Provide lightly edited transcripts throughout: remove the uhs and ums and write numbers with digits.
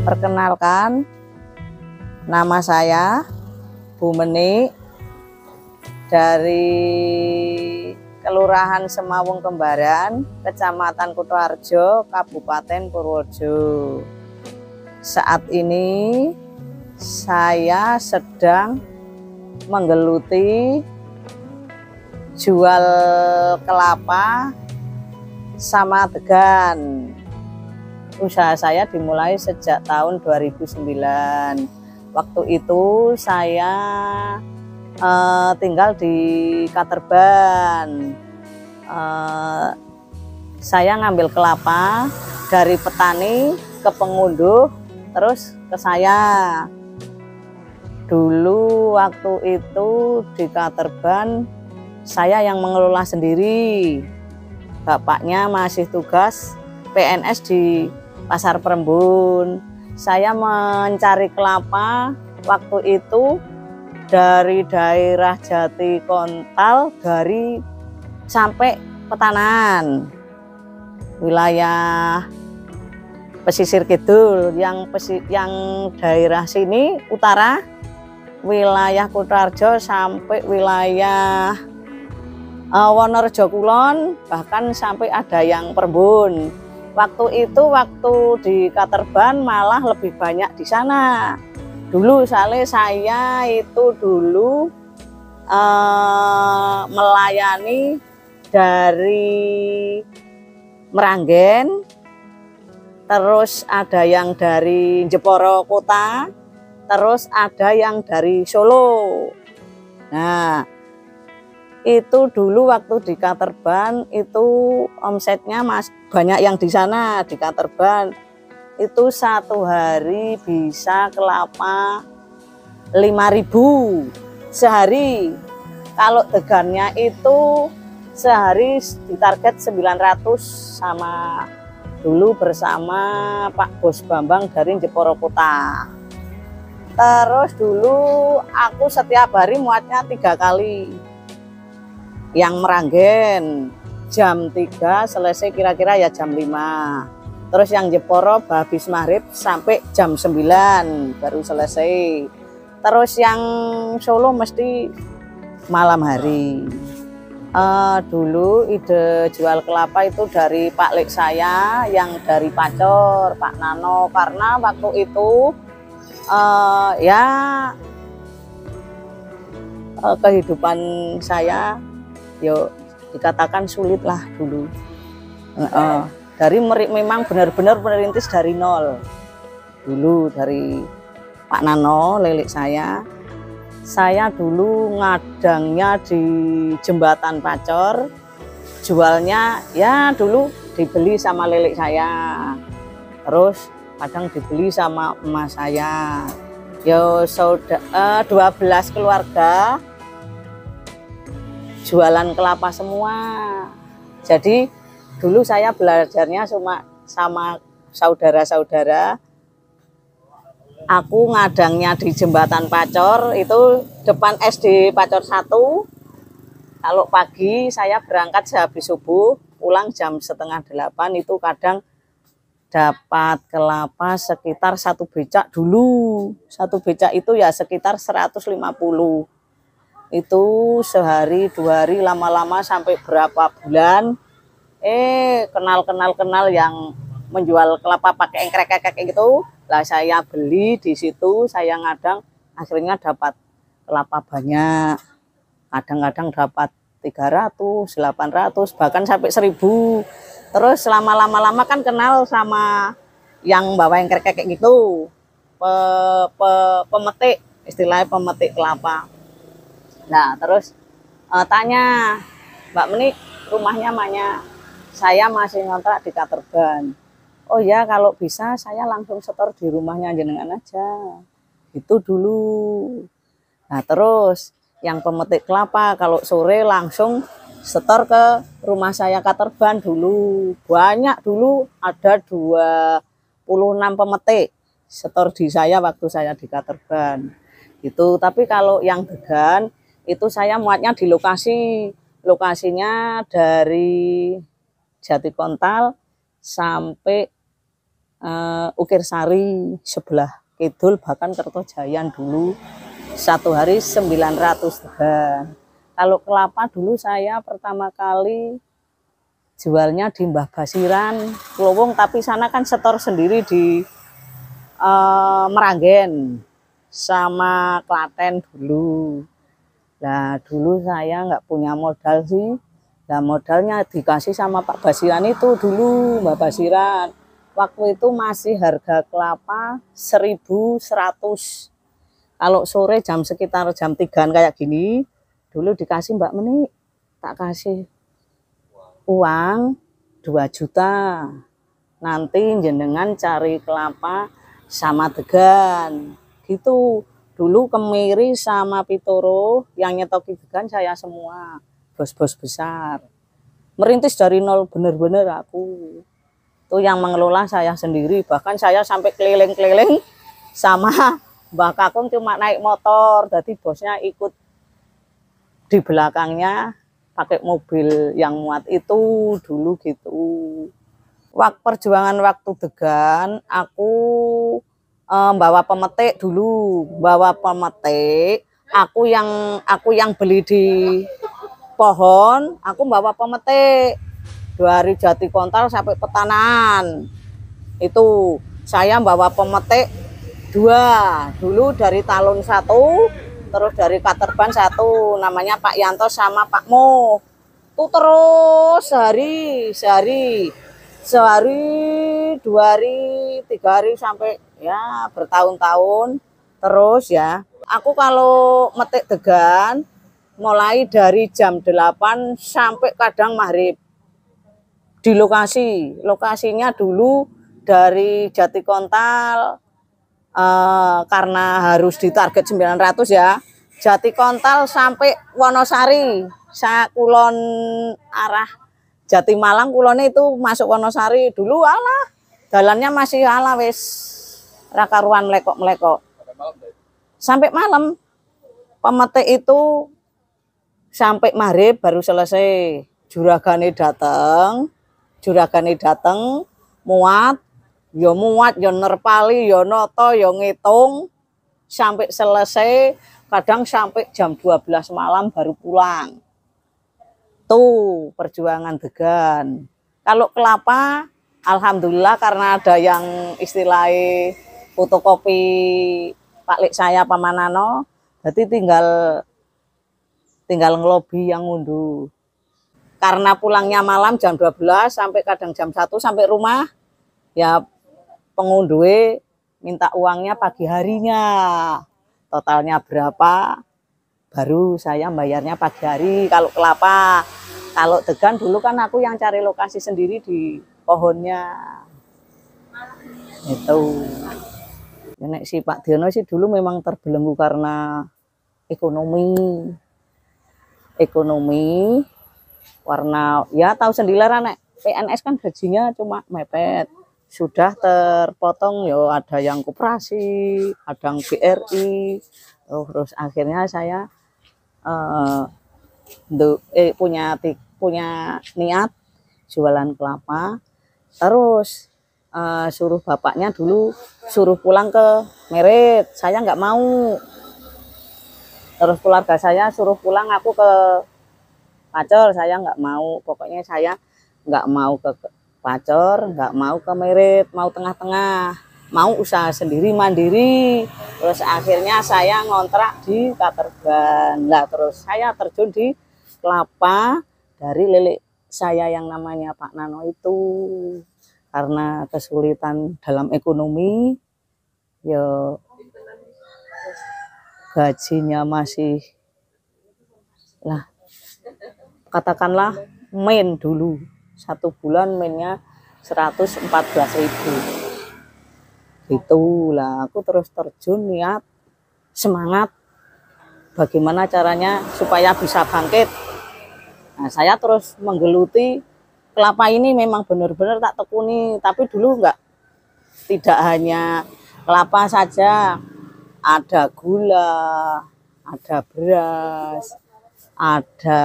Perkenalkan, nama saya Bu Menik dari Kelurahan Semawung Kembaran, Kecamatan Kutoarjo, Kabupaten Purworejo. Saat ini saya sedang menggeluti jual kelapa sama degan. Usaha saya dimulai sejak tahun 2009. Waktu itu saya tinggal di Katerban. Saya ngambil kelapa dari petani ke pengunduh, terus ke saya. Dulu waktu itu di Katerban saya yang mengelola sendiri. Bapaknya masih tugas PNS di Pasar Perembun. Saya mencari kelapa waktu itu dari daerah Jati Kontal, dari sampai Petanan, wilayah pesisir kidul. Yang daerah sini utara, wilayah Kutoarjo sampai wilayah Wonorejo Kulon, bahkan sampai ada yang Perembun. Waktu di Katerban malah lebih banyak di sana. Dulu saya itu dulu melayani dari Meranggen, terus ada yang dari Jeporo Kota, terus ada yang dari Solo. Nah, itu dulu waktu di Katerban itu omsetnya banyak yang di sana. Di Katerban itu satu hari bisa kelapa 5.000 sehari. Kalau degannya itu sehari ditarget 900 sama dulu bersama Pak Bos Bambang dari Jeporo Kota. Terus dulu aku setiap hari muatnya 3 kali. Yang Meranggen jam 3 selesai kira-kira ya jam 5. Terus yang Jeporo habis maghrib sampai jam 9 baru selesai. Terus yang Solo mesti malam hari. Dulu ide jual kelapa itu dari Pak Lek saya yang dari Pacor, Pak Nano, karena waktu itu kehidupan saya dikatakan sulit lah dulu. Memang benar-benar merintis dari nol. Dulu dari Pak Nano, lelik saya dulu ngadangnya di Jembatan Pacor, jualnya ya dulu dibeli sama lelik saya, terus kadang dibeli sama emas saya. 12 keluarga jualan kelapa semua. Jadi dulu saya belajarnya cuma sama saudara-saudara. Aku ngadangnya di Jembatan Pacor, itu depan SD Pacor 1. Kalau pagi saya berangkat sehabis subuh, pulang jam 7:30, itu kadang dapat kelapa sekitar 1 becak dulu. 1 becak itu ya sekitar 150. Itu sehari 2 hari, lama-lama sampai berapa bulan kenal yang menjual kelapa pakai engkrek kayak gitu lah, saya beli di situ, saya ngadang, akhirnya dapat kelapa banyak, kadang-kadang dapat 300, 800, bahkan sampai 1000. Terus lama-lama kan kenal sama yang bawa engkrek kayak gitu, pemetik, istilahnya pemetik kelapa. Nah, terus tanya, Mbak Menik, rumahnya mana? Saya masih ngontrak di Katerban. Oh ya, kalau bisa saya langsung setor di rumahnya jenengan aja. Itu dulu. Nah terus yang pemetik kelapa kalau sore langsung setor ke rumah saya Katerban dulu. Banyak dulu, ada 26 pemetik setor di saya waktu saya di Katerban. Gitu. Tapi kalau yang degan itu saya muatnya di lokasi. Lokasinya dari Jatikontal sampai Ukir Sari sebelah kidul, bahkan Kertojayan dulu. Satu hari 900 degan. Kalau kelapa dulu saya pertama kali jualnya di Mbah Basiran, Klowong, tapi sana kan setor sendiri di Meranggen sama Klaten dulu. Nah dulu saya nggak punya modal sih. Nah modalnya dikasih sama Pak Basiran itu dulu, Mbak Basiran. Waktu itu masih harga kelapa 1.100. Kalau sore sekitar jam 3-an kayak gini, dulu dikasih Mbak Meni, tak kasih uang 2 juta. Nanti jenengan cari kelapa sama degan. Gitu. Dulu Kemiri sama Pitoro yang nyetoki degan saya semua, bos-bos besar. Merintis dari nol bener-bener aku. Itu yang mengelola saya sendiri, bahkan saya sampai keliling-keliling sama Mbah Kakung cuma naik motor, jadi bosnya ikut di belakangnya pakai mobil yang muat itu dulu gitu. Perjuangan waktu degan, aku bawa pemetik dulu, bawa pemetik. Aku yang beli di pohon, aku bawa pemetik. 2 hari Jatikontal sampai Petanan. Itu saya bawa pemetik 2 dulu, dari Talun 1, terus dari Katerban 1, namanya Pak Yanto sama Pak Mo. Itu terus sehari 2 hari 3 hari sampai ya bertahun-tahun terus ya. Aku kalau metik degan mulai dari jam 8 sampai kadang maghrib di lokasinya dulu dari Jatikontal, karena harus ditarget 900 ya, Jatikontal sampai Wonosari. Saya kulon arah Jatimalang, kulonnya itu masuk Wonosari dulu, alah jalannya masih ala wis rakaruan melekok sampai malam. Pemetik itu sampai maghrib baru selesai. Juragane dateng muat ya nerpali ya noto ya ngitung sampai selesai, kadang sampai jam 12 malam baru pulang. Tuh perjuangan degan. Kalau kelapa alhamdulillah karena ada yang istilahnya fotokopi Pak Lek saya Pamanano, jadi tinggal ngelobi yang ngunduh. Karena pulangnya malam jam 12 sampai kadang jam 1 sampai rumah, ya pengunduhe minta uangnya pagi harinya. Totalnya berapa, baru saya bayarnya pagi hari kalau kelapa. Kalau degan dulu kan aku yang cari lokasi sendiri di pohonnya. Itu. Nek si Pak Diono sih dulu memang terbelenggu karena ekonomi warna ya tahu sendiri lah, nek PNS kan gajinya cuma mepet, sudah terpotong yo, ada yang koperasi, ada yang BRI. Terus akhirnya saya punya niat jualan kelapa. Terus suruh bapaknya dulu suruh pulang ke Merit, saya nggak mau. Terus keluarga saya suruh pulang aku ke Pacor, saya nggak mau. Pokoknya saya nggak mau ke Pacor, nggak mau ke Merit, mau tengah-tengah, mau usaha sendiri mandiri. Terus akhirnya saya ngontrak di Katerban. Lah terus saya terjun di kelapa dari lele saya yang namanya Pak Nano itu. Karena kesulitan dalam ekonomi, ya gajinya masih lah katakanlah main dulu 1 bulan mainnya 114.000. Itulah aku terus terjun niat semangat bagaimana caranya supaya bisa bangkit. Nah, saya terus menggeluti kelapa ini, memang benar-benar tak tekuni. Tapi dulu tidak hanya kelapa saja, ada gula, ada beras, ada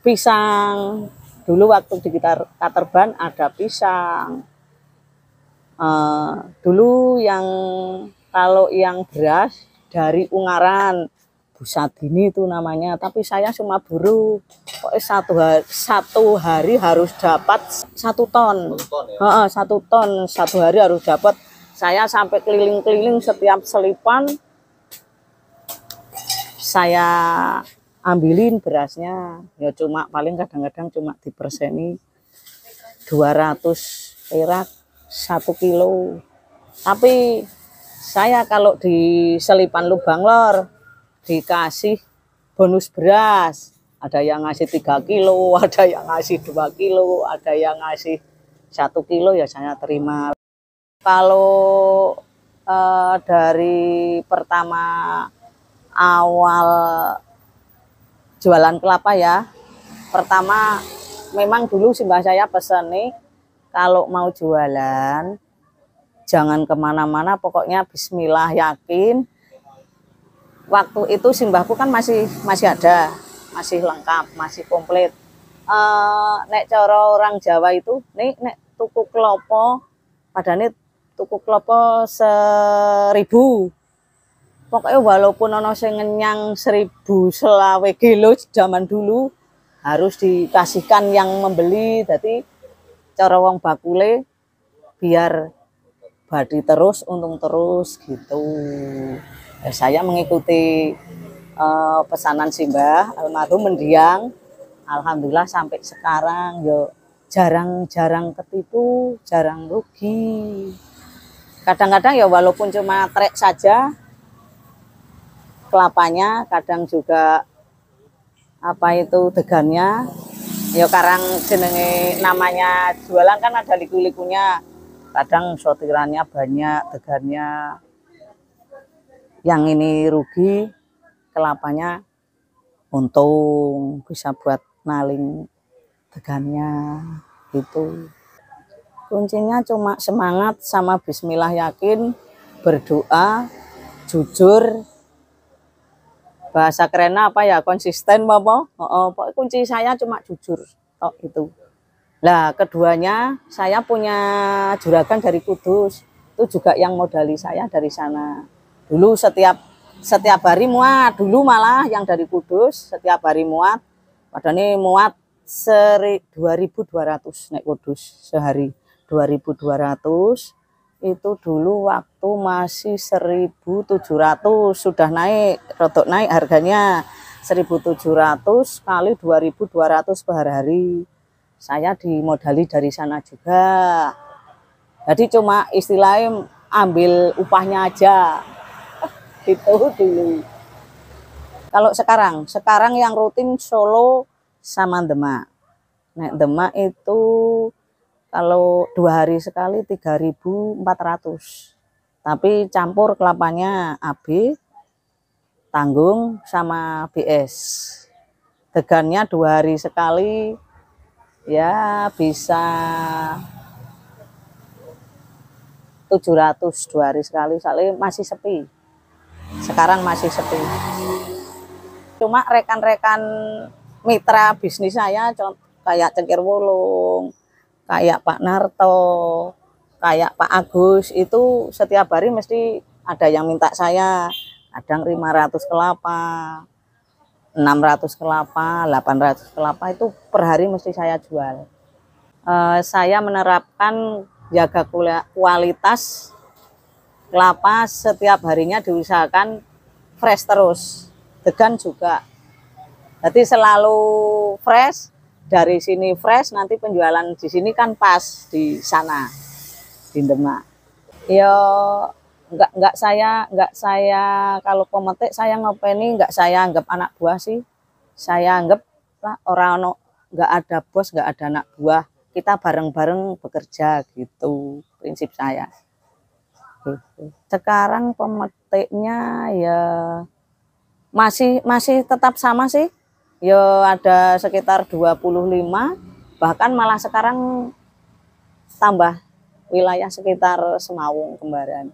pisang. Dulu waktu di Katerban ada pisang. Dulu kalau yang beras dari Ungaran, Bu Sadini itu namanya, tapi saya cuma buruh. Pokoknya satu hari harus dapat 1 ton. 1 ton, satu hari harus dapat. Saya sampai keliling-keliling, setiap selipan saya ambilin berasnya. Ya cuma paling kadang-kadang cuma diperseni 200 perak 1 kilo. Tapi saya kalau di selipan Lubang Lor dikasih bonus beras, ada yang ngasih 3 kilo, ada yang ngasih 2 kilo, ada yang ngasih 1 kilo, ya saya terima. Kalau dari pertama awal jualan kelapa ya, pertama memang dulu simbah saya pesan nih, kalau mau jualan jangan kemana-mana, pokoknya bismillah, yakin. Waktu itu simbahku kan masih ada, masih lengkap, masih komplit. Nek cara orang Jawa itu, nek tuku klopo, padahal tuku klopo 1.000. Pokoknya walaupun ono sing ngenyang 1.000 kilo zaman dulu, harus dikasihkan yang membeli. Jadi cara wong bakule biar badi terus, untung terus gitu. Saya mengikuti pesanan simbah almarhum mendiang, alhamdulillah sampai sekarang yo jarang ketipu, jarang rugi. Kadang-kadang ya walaupun cuma trek saja kelapanya, kadang juga apa itu degannya. Ya karang jenenge namanya jualan kan ada liku-likunya. Kadang sortirannya banyak, degannya. Yang ini rugi, kelapanya untung, bisa buat naling degannya gitu. Kuncinya cuma semangat sama bismillah, yakin, berdoa, jujur. Bahasa kerennya apa ya, konsisten apa? Kunci saya cuma jujur tok itu. Nah, keduanya saya punya juragan dari Kudus, itu juga yang modali saya dari sana. Dulu setiap hari muat, dulu malah yang dari Kudus setiap hari muat, padahal ini muat 2.200 naik Kudus sehari, 2.200. Itu dulu waktu masih 1.700, sudah naik, rodok naik harganya, 1.700 kali 2.200 per hari. Saya dimodali dari sana juga. Jadi cuma istilahnya ambil upahnya aja. Itu dulu. Kalau sekarang yang rutin Solo sama Demak. Nah, Demak itu kalau 2 hari sekali 3.400. Tapi campur kelapanya AB, tanggung sama BS. Degannya 2 hari sekali ya bisa 700 2 hari sekali, soalnya masih sepi. Sekarang masih sepi. Cuma rekan-rekan mitra bisnis saya kayak Cengkir Wulung, kayak Pak Narto, kayak Pak Agus, itu setiap hari mesti ada yang minta saya, kadang 500 kelapa, 600 kelapa, 800 kelapa, itu per hari mesti saya jual. Saya menerapkan jaga kualitas kelapa, setiap harinya diusahakan fresh terus, degan juga. Jadi selalu fresh, dari sini fresh, nanti penjualan di sini kan pas di sana di Demak. Ya enggak saya kalau pemetik saya ngopeni, enggak saya anggap anak buah sih. Saya anggap lah orang enggak ada bos, enggak ada anak buah. Kita bareng-bareng bekerja gitu, prinsip saya. Gitu. Sekarang pemetiknya ya masih tetap sama sih. Ya ada sekitar 25, bahkan malah sekarang tambah wilayah sekitar Semawung Kembaran.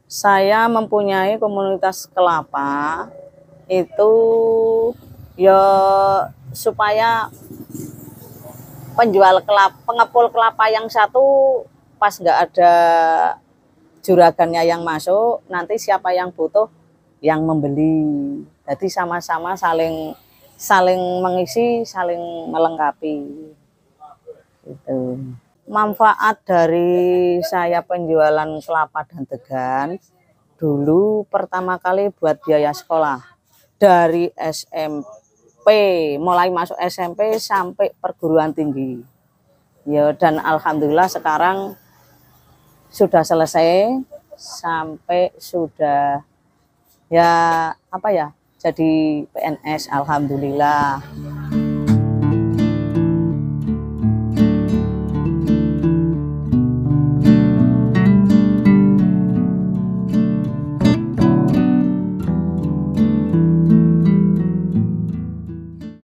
Saya mempunyai komunitas kelapa itu ya supaya penjual kelapa, pengepul kelapa yang satu pas nggak ada juragannya yang masuk, nanti siapa yang butuh yang membeli. Jadi sama-sama saling mengisi, saling melengkapi. Gitu. Manfaat dari saya penjualan kelapa dan degan, dulu pertama kali buat biaya sekolah dari SMP, mulai masuk SMP sampai perguruan tinggi. Ya, dan alhamdulillah sekarang sudah selesai sampai sudah ya apa ya, jadi PNS alhamdulillah.